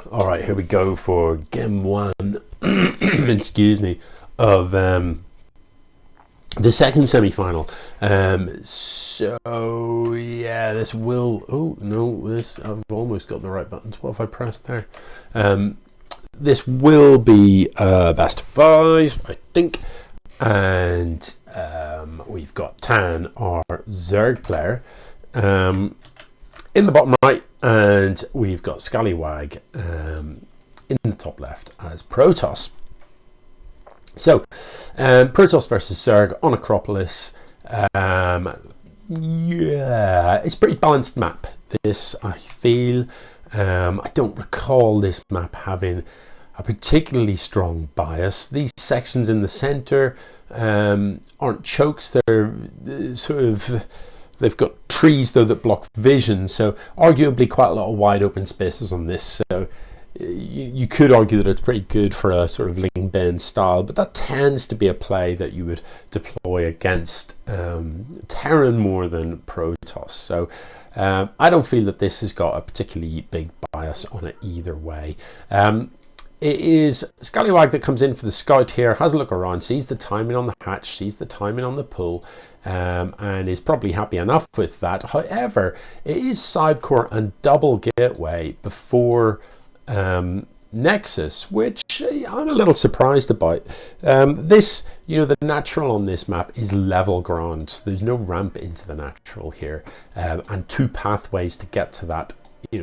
All right, here we go for game one. Excuse me, of the second semi-final. So yeah, this will. Oh no, this I've almost got the right buttons. What have I pressed there? This will be best of five, I think, and we've got Tahn, our Zerg player, in the bottom right, and we've got Scallywag in the top left as Protoss. So, Protoss versus Zerg on Acropolis. Yeah, it's a pretty balanced map, this, I feel. I don't recall this map having a particularly strong bias. These sections in the centre aren't chokes, they're sort of... They've got trees, though, that block vision, so arguably quite a lot of wide open spaces on this. So you could argue that it's pretty good for a sort of Ling Ben style, but that tends to be a play that you would deploy against Terran more than Protoss. So I don't feel that this has got a particularly big bias on it either way. It is Scallywag that comes in for the scout here, has a look around, sees the timing on the hatch, sees the timing on the pull, and is probably happy enough with that. However, it is sidecore and double gateway before Nexus, which I'm a little surprised about. This, the natural on this map is level ground, so there's no ramp into the natural here, and two pathways to get to that,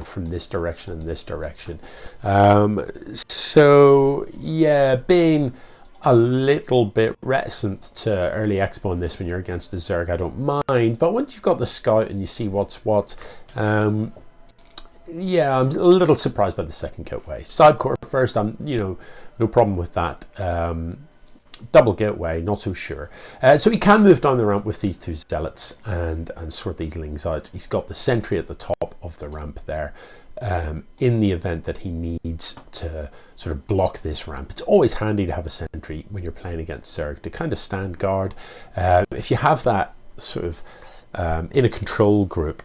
from this direction and this direction. So yeah, being a little bit reticent to early expo on this when you're against the Zerg, I don't mind, but once you've got the scout and you see what's what, yeah, I'm a little surprised by the second gateway. Sidecore first, I'm no problem with that. Double gateway, not so sure. So he can move down the ramp with these two zealots and sort these lings out. He's got the sentry at the top of the ramp there, in the event that he needs to sort of block this ramp. It's always handy to have a sentry when you're playing against Zerg to kind of stand guard. If you have that sort of in a control group,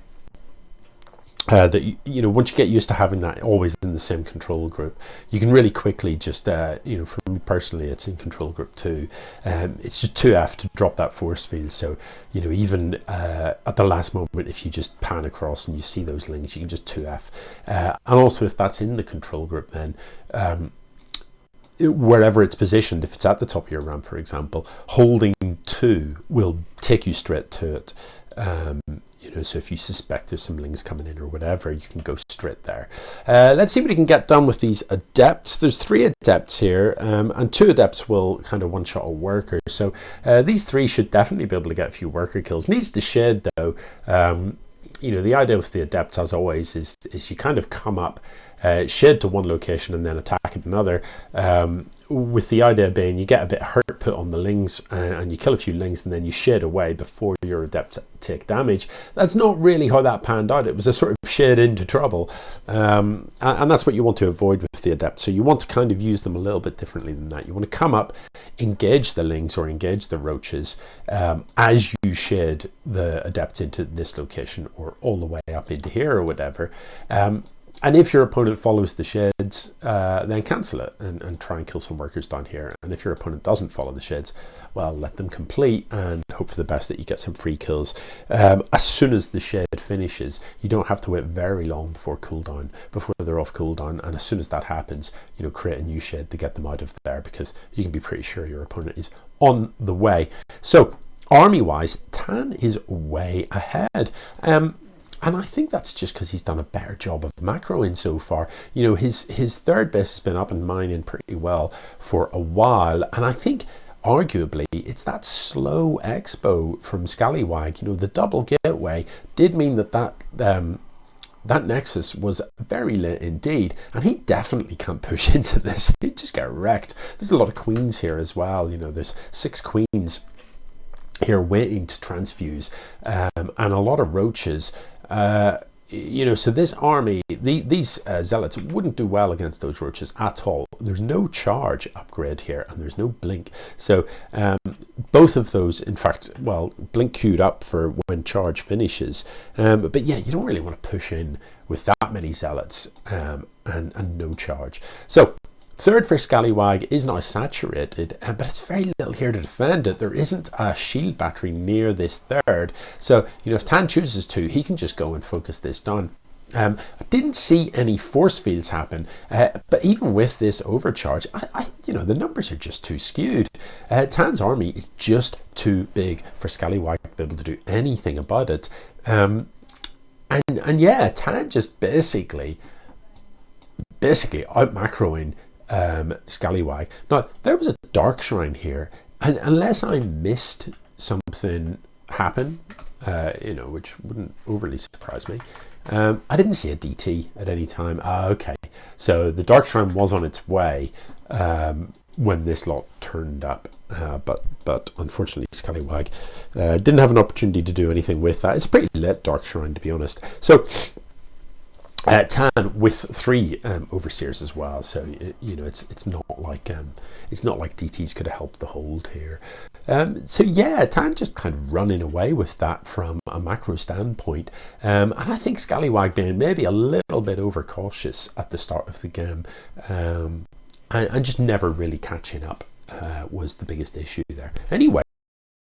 that once you get used to having that always in the same control group, you can really quickly just for me personally, it's in control group 2. It's just 2F to drop that force field, so even at the last moment, if you just pan across and you see those links, you can just 2F, and also if that's in the control group, then wherever it's positioned, if it's at the top of your ramp, for example, holding 2 will take you straight to it. So if you suspect there's some lings coming in or whatever, you can go straight there. Let's see what he can get done with these adepts. There's 3 adepts here, and 2 adepts will kind of one-shot a worker. So these 3 should definitely be able to get a few worker kills. Needs to shed, though. The idea with the adepts, as always, is you kind of come up, shed to one location and then attack at another, with the idea being you get a bit hurt put on the lings, and you kill a few lings and then you shed away before your adepts take damage. That's not really how that panned out. It was a sort of shed into trouble, and that's what you want to avoid with the adepts. So you want to kind of use them a little bit differently than that. You want to come up, engage the lings or engage the roaches as you shed the adepts into this location or all the way up into here or whatever. And if your opponent follows the sheds, then cancel it and try and kill some workers down here. And if your opponent doesn't follow the sheds, well, let them complete and hope for the best that you get some free kills. As soon as the shed finishes, you don't have to wait very long before cooldown, before they're off cooldown. And as soon as that happens, create a new shed to get them out of there, because you can be pretty sure your opponent is on the way. So army-wise, Tahn is way ahead. And I think that's just because he's done a better job of macroing so far. His third base has been up and mining pretty well for a while. And I think, arguably, it's that slow expo from Scallywag. The double gateway did mean that Nexus was very late indeed. And he definitely can't push into this. He'd just get wrecked. There's a lot of queens here as well. There's 6 queens here waiting to transfuse, and a lot of roaches. So this army, these zealots wouldn't do well against those roaches at all. There's no charge upgrade here, and there's no blink. So both of those, in fact, well, blink queued up for when charge finishes. But yeah, you don't really want to push in with that many zealots and no charge. So third for Scallywag is now saturated, but it's very little here to defend it. There isn't a shield battery near this third, so if Tahn chooses to, he can just go and focus this down. I didn't see any force fields happen, but even with this overcharge, the numbers are just too skewed. Tahn's army is just too big for Scallywag to be able to do anything about it. And yeah, Tahn just basically out macroing Scallywag. Now there was a dark shrine here, and unless I missed something happen, which wouldn't overly surprise me, I didn't see a DT at any time. Okay, so the dark shrine was on its way when this lot turned up, but unfortunately Scallywag didn't have an opportunity to do anything with that. It's a pretty lit dark shrine, to be honest. So Tahn with 3 overseers as well, so it's not like DTs could have helped the hold here. So yeah, Tahn just kind of running away with that from a macro standpoint, and I think Scallywag being maybe a little bit overcautious at the start of the game, and just never really catching up was the biggest issue there. Anyway,